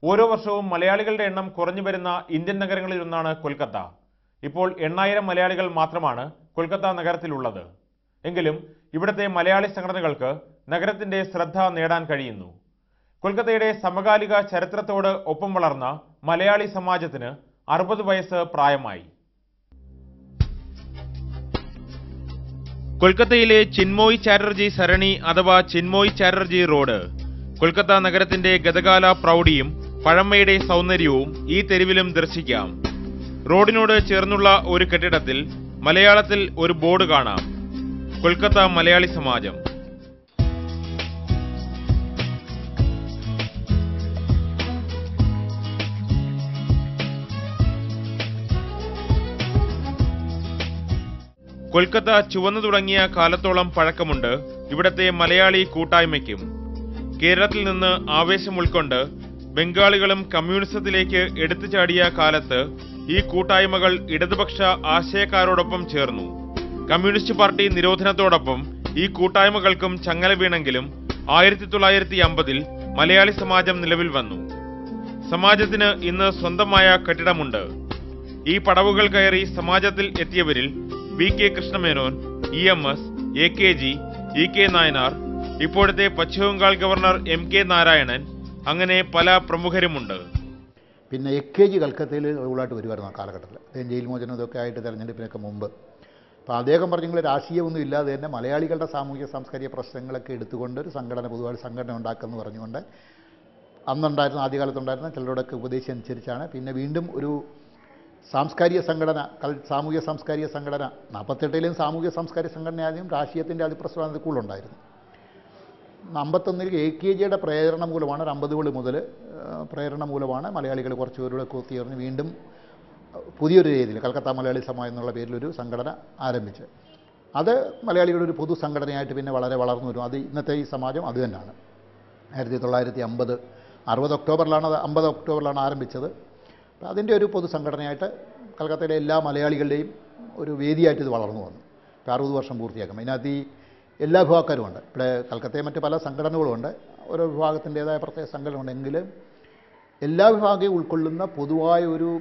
ഓരോ വർഷവും മലയാളികളുടെ എണ്ണം കുറഞ്ഞു വരുന്ന ഇന്ത്യൻ നഗരങ്ങളിലൊന്നാണ് കൊൽക്കത്ത. ഇപ്പോൾ 8000 മലയാളികൾ മാത്രമാണ് കൊൽക്കത്ത നഗരത്തിലുള്ളത്. എങ്കിലും ഇവിടുത്തെ മലയാളി സംഘടനകൾക്ക് നഗരത്തിന്റെ ശ്രദ്ധ നേടാൻ കഴിയുന്നു. കൊൽക്കത്തയുടെ സമകാലിക ചരിത്രത്തോട് ഒപ്പം വളർന്ന മലയാളി സമാജത്തിന് 60 വയസ്സ് പ്രായമായി. കൊൽക്കത്തയിലെ ചിന്മോയ് ചാറ്റർജി സരണി അഥവാ ചിന്മോയ് ചാറ്റർജി റോഡ് കൊൽക്കത്ത നഗരത്തിന്റെ ഗതകാല പ്രൗഢിയും പഴമയുടെ സൗന്ദര്യവും ഈ തെരുവിലും ദർശിക്കാം. റോഡിനോട് ചേർന്നുള്ള ഒരു കെട്ടിടത്തിൽ മലയാളത്തിൽ ഒരു ബോർഡ് കാണാം: കൊൽക്കത്ത മലയാളി സമാജം. കൊൽക്കത്ത ചുവന്നു തുടങ്ങിയ കാലത്തോളം പഴക്കമുണ്ട് ഇവിടത്തെ മലയാളി കൂട്ടായ്മയ്ക്കും. കേരളത്തിൽ നിന്ന് ആവേശം ഉൾക്കൊണ്ട് ബംഗാളികളും കമ്മ്യൂണിസത്തിലേക്ക് എടുത്തുചാടിയ കാലത്ത് ഈ കൂട്ടായ്മകൾ ഇടതുപക്ഷ ആശയക്കാരോടൊപ്പം ചേർന്നു. കമ്മ്യൂണിസ്റ്റ് പാർട്ടി നിരോധനത്തോടൊപ്പം ഈ കൂട്ടായ്മകൾക്കും ചങ്ങല വീണെങ്കിലും 1950-ൽ മലയാളി സമാജം നിലവിൽ വന്നു. സമാജത്തിന് ഇന്ന് സ്വന്തമായ കെട്ടിടമുണ്ട്. ഈ പടവുകൾ കയറി സമാജത്തിൽ എത്തിയവരിൽ V K. Krishna Menon, EMS., AKG., E K. Nayanar, ഇപ്പോഴത്തെ പശ്ചിമബംഗാൾ ഗവർണർ എം.കെ. നാരായണൻ, അങ്ങനെ പല പ്രമുഖരുമുണ്ട്. പിന്നെ എ.കെ.ജി. കൽക്കത്തയിൽ റൂളായിട്ട് വരുമായിരുന്നു ആ കാലഘട്ടത്തിൽ. അദ്ദേഹം ജയിൽ മോചനം ഇതൊക്കെ ആയിട്ട് തെരഞ്ഞെടുപ്പിനൊക്കെ മുമ്പ്. അപ്പോൾ അദ്ദേഹം പറഞ്ഞെങ്കിൽ രാഷ്ട്രീയമൊന്നും ഇല്ലാതെ തന്നെ മലയാളികളുടെ സാമൂഹിക സാംസ്കാരിക പ്രശ്നങ്ങളൊക്കെ എടുത്തുകൊണ്ട് ഒരു സംഘടന, പൊതുവായ സംഘടന ഉണ്ടാക്കുമെന്ന് പറഞ്ഞുകൊണ്ട് അന്നുണ്ടായിരുന്ന ആദ്യകാലത്തുണ്ടായിരുന്ന ചിലരോടൊക്കെ ഉപദേശം അനുസരിച്ചാണ് പിന്നെ വീണ്ടും ഒരു സാംസ്കാരിക സംഘടന, സാമൂഹിക സാംസ്കാരിക സംഘടന 48-ലും സാമൂഹിക സാംസ്കാരിക സംഘടനയാദ്യം രാഷ്ട്രീയത്തിൻ്റെ അതിപ്രസരം കൂടുതലുണ്ടായിരുന്നു. 51-ൽ എ.കെ.ജിയുടെ പ്രേരണ മൂലമാണ്, ഒരു 50കൾ മുതൽ പ്രേരണ മൂലമാണ് മലയാളികൾ കുറച്ചുപേരുടെ ഒത്തുചേർന്ന് വീണ്ടും പുതിയൊരു രീതിയിൽ കൽക്കത്ത മലയാളി സമാജം എന്നുള്ള പേരിലൊരു സംഘടന ആരംഭിച്ചത്. അത് മലയാളികളുടെ ഒരു പൊതു സംഘടനയായിട്ട് പിന്നെ വളരെ വളർന്നു വരും. അത് ഇന്നത്തെ ഈ സമാജം അത് തന്നെയാണ്. 1950 50 ഒക്ടോബറിലാണ് ആരംഭിച്ചത്. അതിൻ്റെ ഒരു പൊതു സംഘടനയായിട്ട് കൽക്കത്തയിലെ എല്ലാ മലയാളികളുടെയും ഒരു വേദിയായിട്ട് ഇത് വളർന്നു വന്നു. 60 വർഷം പൂർത്തിയാക്കും. അതിനകത്ത് ഈ എല്ലാ വിഭാഗക്കാരുമുണ്ട്. ഇവിടെ കൽക്കത്തയിൽ മറ്റ് പല സംഘടനകളുമുണ്ട്. ഓരോ വിഭാഗത്തിൻ്റേതായ പ്രത്യേക സംഘടനയുണ്ടെങ്കിലും എല്ലാ വിഭാഗവും ഉൾക്കൊള്ളുന്ന പൊതുവായ ഒരു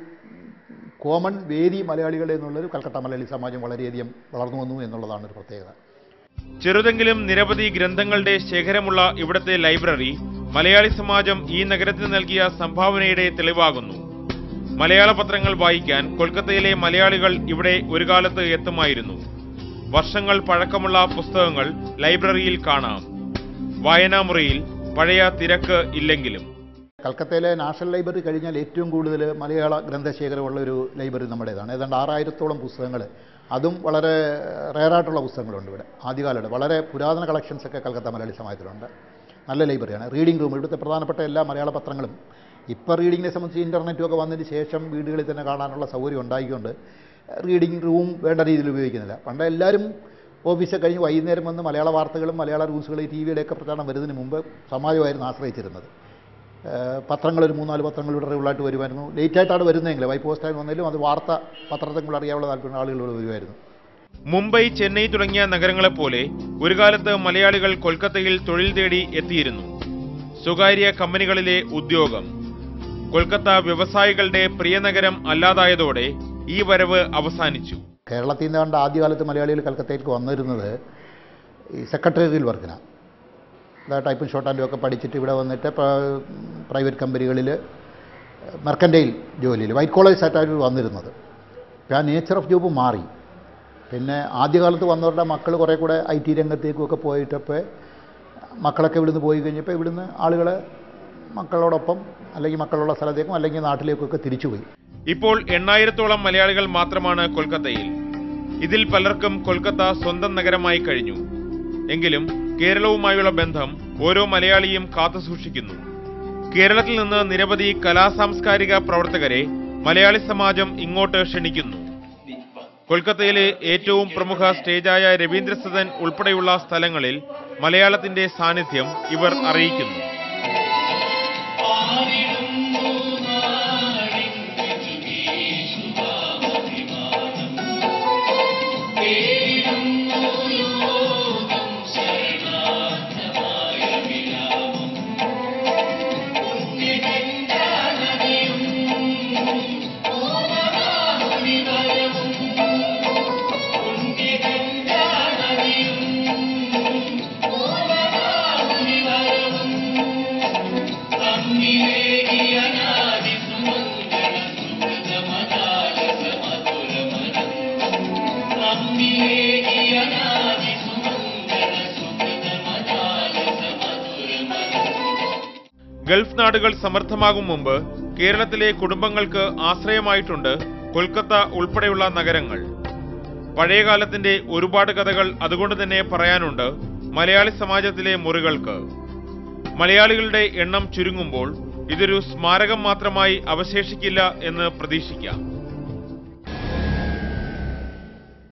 കോമൺ വേദി മലയാളികളുടെ എന്നുള്ളൊരു കൽക്കത്ത മലയാളി സമാജം വളരെയധികം വളർന്നു വന്നു എന്നുള്ളതാണ് ഒരു പ്രത്യേകത. ചെറുതെങ്കിലും നിരവധി ഗ്രന്ഥങ്ങളുടെ ശേഖരമുള്ള ഇവിടുത്തെ ലൈബ്രറി മലയാളി സമാജം ഈ നഗരത്തിന് നൽകിയ സംഭാവനയുടെ തെളിവാകുന്നു. മലയാള പത്രങ്ങൾ വായിക്കാൻ കൊൽക്കത്തയിലെ മലയാളികൾ ഇവിടെ ഒരു കാലത്ത് എത്തുമായിരുന്നു. വർഷങ്ങൾ പഴക്കമുള്ള പുസ്തകങ്ങൾ ലൈബ്രറിയിൽ കാണാം. വായനാമുറിയിൽ പഴയ തിരക്ക് ഇല്ലെങ്കിലും. കൽക്കത്തയിലെ നാഷണൽ ലൈബ്രറി കഴിഞ്ഞാൽ ഏറ്റവും കൂടുതൽ മലയാള ഗ്രന്ഥശേഖരമുള്ള ഒരു ലൈബ്രറി നമ്മുടേതാണ്. ഏതാണ്ട് 6000-ഓളം പുസ്തകങ്ങൾ, അതും വളരെ റെയറായിട്ടുള്ള പുസ്തകങ്ങളുണ്ട് ഇവിടെ. ആദ്യകാലത്ത് വളരെ പുരാതന കളക്ഷൻസൊക്കെ കൽക്കത്ത മലയാളി സമാജത്തിലുണ്ട്. നല്ല ലൈബ്രറിയാണ്. റീഡിംഗ് റൂം, ഇവിടുത്തെ പ്രധാനപ്പെട്ട എല്ലാ മലയാള പത്രങ്ങളും ഇപ്പോൾ റീഡിങ്ങിനെ സംബന്ധിച്ച് ഇൻ്റർനെറ്റുമൊക്കെ വന്നതിന് ശേഷം വീടുകളിൽ തന്നെ കാണാനുള്ള സൗകര്യം ഉണ്ടായിക്കൊണ്ട് റീഡിംഗ് റൂം വേണ്ട രീതിയിൽ ഉപയോഗിക്കുന്നില്ല. പണ്ട് എല്ലാവരും ഓഫീസൊക്കെ കഴിഞ്ഞ് വൈകുന്നേരം വന്ന് മലയാള വാർത്തകളും മലയാള ന്യൂസുകളും ടി.വിയുടെയൊക്കെ പ്രചാരണം വരുന്നതിന് മുമ്പ് സമാജമായിരുന്നു ആശ്രയിച്ചിരുന്നത്. പത്രങ്ങളൊരു 3-4 പത്രങ്ങൾ ഇവിടെ റെഗുലറായിട്ട് വരുമായിരുന്നു. ലേറ്റായിട്ടാണ് വരുന്നതെങ്കിൽ ബൈ പോസ്റ്റായി വന്നാലും അത് വാർത്ത പത്രത്തെ കൂടെ അറിയാനുള്ള താല്പര്യം ആളുകളോട് വരുമായിരുന്നു. മുംബൈ, ചെന്നൈ തുടങ്ങിയ നഗരങ്ങളെപ്പോലെ ഒരു കാലത്ത് മലയാളികൾ കൊൽക്കത്തയിൽ തൊഴിൽ തേടി എത്തിയിരുന്നു. സ്വകാര്യ കമ്പനികളിലെ ഉദ്യോഗം. കൊൽക്കത്ത വ്യവസായികളുടെ പ്രിയ നഗരം അല്ലാതായതോടെ ഈ വരവ് അവസാനിച്ചു. കേരളത്തിൽ നിന്ന് കണ്ട ആദ്യകാലത്ത് മലയാളികൾ കൽക്കത്തയിലേക്ക് വന്നിരുന്നത് ഈ സെക്രട്ടേറിയൽ വർക്കിനാണ്. അതായത് ടൈപ്പും ഷോർട്ട് ഹാൻഡും ഒക്കെ പഠിച്ചിട്ട് ഇവിടെ വന്നിട്ട് പ്രൈവറ്റ് കമ്പനികളിൽ മെർക്കൻറ്റൈൽ ജോലിയിൽ വൈറ്റ് കോളേഴ്സായിട്ടാണ് വന്നിരുന്നത്. ആ നേച്ചർ ഓഫ് ജോബ് മാറി. പിന്നെ ആദ്യകാലത്ത് വന്നവരുടെ മക്കൾ കുറേ കൂടെ IT രംഗത്തേക്കൊക്കെ പോയിട്ടപ്പോൾ മക്കളൊക്കെ ഇവിടുന്ന് പോയി കഴിഞ്ഞപ്പോൾ ഇവിടുന്ന് ആളുകൾ മക്കളോടൊപ്പം അല്ലെങ്കിൽ മക്കളുള്ള സ്ഥലത്തേക്കും അല്ലെങ്കിൽ നാട്ടിലേക്കൊക്കെ തിരിച്ചുപോയി. ഇപ്പോൾ 8000-ഓളം മലയാളികൾ മാത്രമാണ് കൊൽക്കത്തയിൽ. ഇതിൽ പലർക്കും കൊൽക്കത്ത സ്വന്തം നഗരമായി കഴിഞ്ഞു. എങ്കിലും കേരളവുമായുള്ള ബന്ധം ഓരോ മലയാളിയും കാത്തുസൂക്ഷിക്കുന്നു. കേരളത്തിൽ നിന്ന് നിരവധി കലാസാംസ്കാരിക പ്രവർത്തകരെ മലയാളി സമാജം ഇങ്ങോട്ട് ക്ഷണിക്കുന്നു. കൊൽക്കത്തയിലെ ഏറ്റവും പ്രമുഖ സ്റ്റേജായ രവീന്ദ്രസദൻ ഉൾപ്പെടെയുള്ള സ്ഥലങ്ങളിൽ മലയാളത്തിന്റെ സാന്നിധ്യം ഇവർ അറിയിക്കുന്നു. ഗൾഫ് നാടുകൾ സമർത്ഥമാകും മുമ്പ് കേരളത്തിലെ കുടുംബങ്ങൾക്ക് ആശ്രയമായിട്ടുണ്ട് കൊൽക്കത്ത ഉൾപ്പെടെയുള്ള നഗരങ്ങൾ. പഴയകാലത്തിന്റെ ഒരുപാട് കഥകൾ അതുകൊണ്ട് തന്നെ പറയാനുണ്ട് മലയാളി സമാജത്തിലെ മുറികൾക്ക്. മലയാളികളുടെ എണ്ണം ചുരുങ്ങുമ്പോൾ ഇതൊരു സ്മാരകം മാത്രമായി അവശേഷിക്കില്ല എന്ന് പ്രതീക്ഷിക്കാം.